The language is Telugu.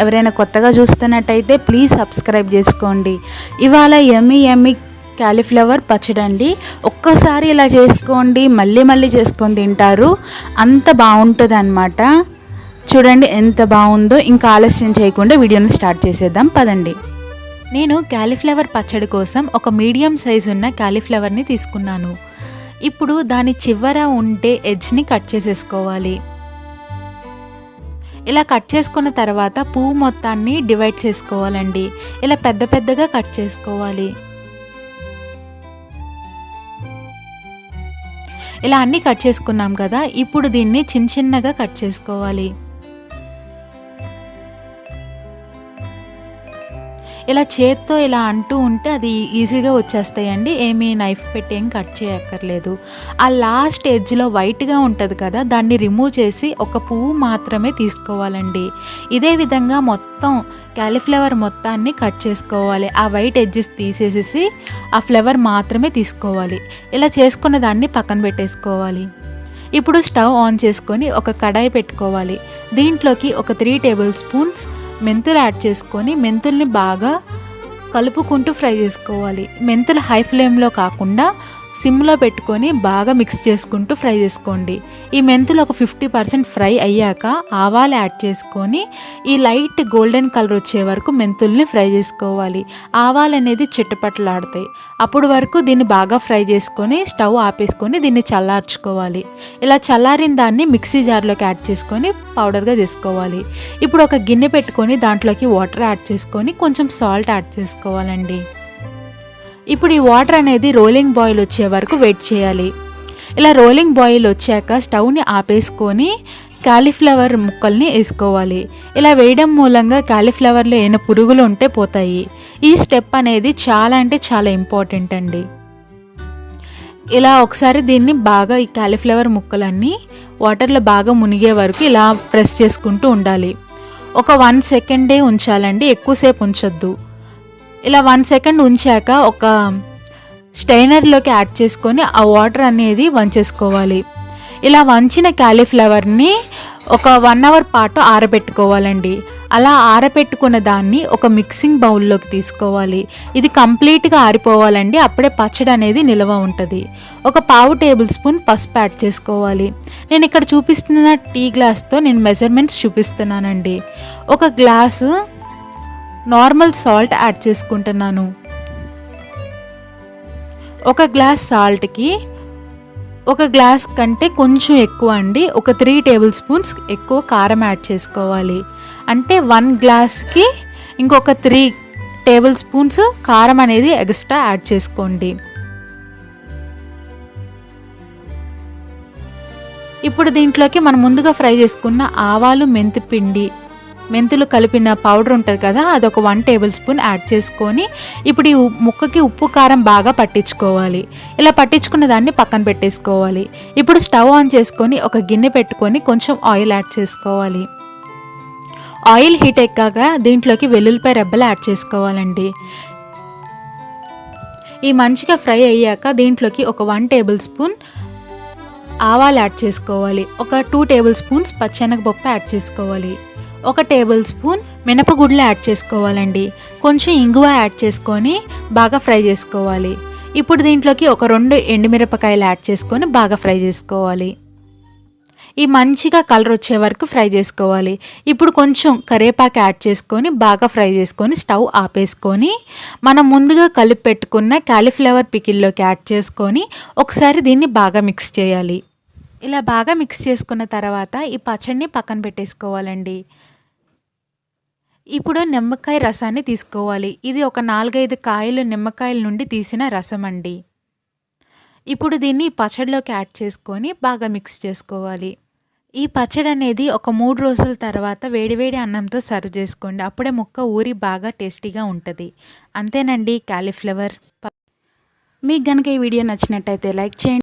ఎవరైనా కొత్తగా చూస్తున్నట్టయితే ప్లీజ్ సబ్స్క్రైబ్ చేసుకోండి. ఇవాళ యమ్మీ యమ్మీ క్యాలీఫ్లవర్ పచ్చడి అండి. ఒక్కసారి ఇలా చేసుకోండి, మళ్ళీ మళ్ళీ చేసుకొని తింటారు, అంత బాగుంటుంది అన్నమాట. చూడండి ఎంత బాగుందో. ఇంకా ఆలస్యం చేయకుండా వీడియోని స్టార్ట్ చేసేద్దాం పదండి. నేను క్యాలీఫ్లవర్ పచ్చడి కోసం ఒక మీడియం సైజు ఉన్న క్యాలీఫ్లవర్ని తీసుకున్నాను. ఇప్పుడు దాని చివర ఉండే ఎడ్జ్ని కట్ చేసేసుకోవాలి. ఇలా కట్ చేసుకున్న తర్వాత పువ్వు మొత్తాన్ని డివైడ్ చేసుకోవాలండి. ఇలా పెద్ద పెద్దగా కట్ చేసుకోవాలి. ఇలా అన్నీ కట్ చేసుకున్నాం కదా, ఇప్పుడు దీన్ని చిన్న చిన్నగా కట్ చేసుకోవాలి. ఇలా చేత్తో ఇలా అంటూ ఉంటే అది ఈజీగా వచ్చేస్తాయండి. ఏమీ నైఫ్ పెట్టి ఏం కట్ చేయక్కర్లేదు. ఆ లాస్ట్ ఎడ్జ్లో వైట్గా ఉంటుంది కదా, దాన్ని రిమూవ్ చేసి ఒక పువ్వు మాత్రమే తీసుకోవాలండి. ఇదే విధంగా మొత్తం క్యాలీఫ్లవర్ మొత్తాన్ని కట్ చేసుకోవాలి. ఆ వైట్ ఎడ్జెస్ తీసేసి ఆ ఫ్లవర్ మాత్రమే తీసుకోవాలి. ఇలా చేసుకున్న దాన్ని పక్కన పెట్టేసుకోవాలి. ఇప్పుడు స్టవ్ ఆన్ చేసుకొని ఒక కడాయి పెట్టుకోవాలి. దీంట్లోకి ఒక 3 టేబుల్ స్పూన్స్ మెంతులు యాడ్ చేసుకొని మెంతుల్ని బాగా కలుపుకుంటూ ఫ్రై చేసుకోవాలి. మెంతులు హై ఫ్లేమ్లో కాకుండా సిమ్లో పెట్టుకొని బాగా మిక్స్ చేసుకుంటూ ఫ్రై చేసుకోండి. ఈ మెంతులు ఒక 50% ఫ్రై అయ్యాక ఆవాలు యాడ్ చేసుకొని ఈ లైట్ గోల్డెన్ కలర్ వచ్చే వరకు మెంతుల్ని ఫ్రై చేసుకోవాలి. ఆవాలు అనేది చిట్టపట్టలాడతాయి. అప్పుడు వరకు దీన్ని బాగా ఫ్రై చేసుకొని స్టవ్ ఆపేసుకొని దీన్ని చల్లార్చుకోవాలి. ఇలా చల్లారిన దాన్ని మిక్సీ జార్లోకి యాడ్ చేసుకొని పౌడర్గా చేసుకోవాలి. ఇప్పుడు ఒక గిన్నె పెట్టుకొని దాంట్లోకి వాటర్ యాడ్ చేసుకొని కొంచెం సాల్ట్ యాడ్ చేసుకోవాలండి. ఇప్పుడు ఈ వాటర్ అనేది రోలింగ్ బాయిల్ వచ్చే వరకు వెయిట్ చేయాలి. ఇలా రోలింగ్ బాయిల్ వచ్చాక స్టవ్ని ఆపేసుకొని క్యాలీఫ్లవర్ ముక్కల్ని వేసుకోవాలి. ఇలా వేయడం మూలంగా క్యాలీఫ్లవర్లో ఏమైనా పురుగులు ఉంటే పోతాయి. ఈ స్టెప్ అనేది చాలా అంటే చాలా ఇంపార్టెంట్ అండి. ఇలా ఒకసారి దీన్ని బాగా ఈ క్యాలీఫ్లవర్ ముక్కలన్నీ వాటర్లో బాగా మునిగే వరకు ఇలా ప్రెస్ చేసుకుంటూ ఉండాలి. ఒక 1 సెకండే ఉంచాలండి, ఎక్కువసేపు ఉంచొద్దు. ఇలా 1 సెకండ్ ఉంచాక ఒక స్టైనర్లోకి యాడ్ చేసుకొని ఆ వాటర్ అనేది వంచేసుకోవాలి. ఇలా వంచిన క్యాలీఫ్లవర్ని ఒక 1 అవర్ పాటు ఆరబెట్టుకోవాలండి. అలా ఆరబెట్టుకున్న దాన్ని ఒక మిక్సింగ్ బౌల్లోకి తీసుకోవాలి. ఇది కంప్లీట్గా ఆరిపోవాలండి, అప్పుడే పచ్చడి అనేది నిల్వ ఉంటుంది. ఒక 1/2 టేబుల్ స్పూన్ పసుపు యాడ్ చేసుకోవాలి. నేను ఇక్కడ చూపిస్తున్న టీ గ్లాస్తో నేను మెజర్మెంట్స్ చూపిస్తున్నానండి. ఒక గ్లాసు నార్మల్ సాల్ట్ యాడ్ చేసుకుంటున్నాను. ఒక గ్లాస్ సాల్ట్కి ఒక గ్లాస్ కంటే కొంచెం ఎక్కువ అండి, ఒక 3 టేబుల్ స్పూన్స్ ఎక్కువ కారం యాడ్ చేసుకోవాలి. అంటే 1 గ్లాస్కి ఇంకొక 3 టేబుల్ స్పూన్స్ కారం అనేది ఎక్స్ట్రా యాడ్ చేసుకోండి. ఇప్పుడు దీంట్లోకి మనం ముందుగా ఫ్రై చేసుకున్న ఆవాలు, మెంతులు కలిపిన పౌడర్ ఉంటుంది కదా, అదొక 1 టేబుల్ స్పూన్ యాడ్ చేసుకొని ఇప్పుడు ఈ ముక్కకి ఉప్పు కారం బాగా పట్టించుకోవాలి. ఇలా పట్టించుకున్న దాన్ని పక్కన పెట్టేసుకోవాలి. ఇప్పుడు స్టవ్ ఆన్ చేసుకొని ఒక గిన్నె పెట్టుకొని కొంచెం ఆయిల్ యాడ్ చేసుకోవాలి. ఆయిల్ హీట్ ఎక్కాక దీంట్లోకి వెల్లుల్లిపాయ రెబ్బలు యాడ్ చేసుకోవాలండి. ఈ మంచిగా ఫ్రై అయ్యాక దీంట్లోకి ఒక 1 టేబుల్ స్పూన్ ఆవాలు యాడ్ చేసుకోవాలి. ఒక 2 టేబుల్ స్పూన్స్ పచ్చెనగపప్పు యాడ్ చేసుకోవాలి. 1 టేబుల్ స్పూన్ మినపగుడ్లు యాడ్ చేసుకోవాలండి. కొంచెం ఇంగువ యాడ్ చేసుకొని బాగా ఫ్రై చేసుకోవాలి. ఇప్పుడు దీంట్లోకి ఒక 2 ఎండుమిరపకాయలు యాడ్ చేసుకొని బాగా ఫ్రై చేసుకోవాలి. ఈ మంచిగా కలర్ వచ్చే వరకు ఫ్రై చేసుకోవాలి. ఇప్పుడు కొంచెం కరివేపాకు యాడ్ చేసుకొని బాగా ఫ్రై చేసుకొని స్టవ్ ఆపేసుకొని మనం ముందుగా కలిపి పెట్టుకున్న క్యాలీఫ్లవర్ పికిల్లోకి యాడ్ చేసుకొని ఒకసారి దీన్ని బాగా మిక్స్ చేయాలి. ఇలా బాగా మిక్స్ చేసుకున్న తర్వాత ఈ పచ్చడిని పక్కన పెట్టేసుకోవాలండి. ఇప్పుడు నిమ్మకాయ రసాన్ని తీసుకోవాలి. ఇది ఒక 4-5 కాయలు నిమ్మకాయల నుండి తీసిన రసం అండి. ఇప్పుడు దీన్ని పచ్చడిలోకి యాడ్ చేసుకొని బాగా మిక్స్ చేసుకోవాలి. ఈ పచ్చడి అనేది ఒక 3 రోజుల తర్వాత వేడివేడి అన్నంతో సర్వ్ చేసుకోండి. అప్పుడే ముక్క ఊరి బాగా టేస్టీగా ఉంటుంది. అంతేనండి క్యాలీఫ్లవర్. మీకు కనుక ఈ వీడియో నచ్చినట్టయితే లైక్ చేయండి.